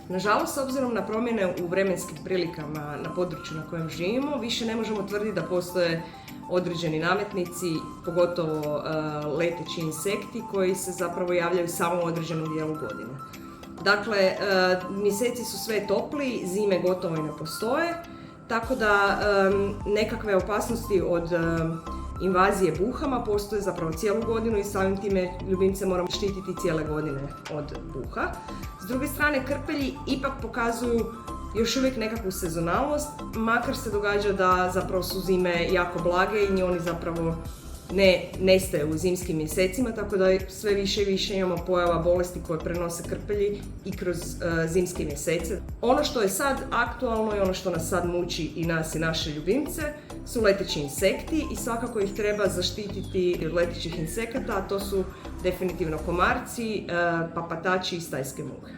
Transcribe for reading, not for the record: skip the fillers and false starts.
Nažalost, s obzirom na promjene u vremenskim prilikama na području na kojem živimo, više ne možemo tvrditi da postoje određeni nametnici, pogotovo leteći insekti koji se zapravo javljaju samo u određenom dijelu godine. Dakle, mjeseci su sve topli, zime gotovo i ne postoje, tako da nekakve opasnosti od invazije buhama postoje zapravo cijelu godinu i samim time ljubimce moramo štititi cijele godine od buha. S druge strane, krpelji ipak pokazuju još uvijek nekakvu sezonalnost, makar se događa da zapravo su zime jako blage i oni zapravo ne nestaje u zimskim mjesecima, tako da sve više i više imamo pojava bolesti koje prenose krpelji i kroz zimske mjesece. Ono što je sad aktualno i ono što nas sad muči i nas i naše ljubimce su leteći insekti i svakako ih treba zaštititi od letećih insekata, a to su definitivno komarci, papatači i stajske muhe.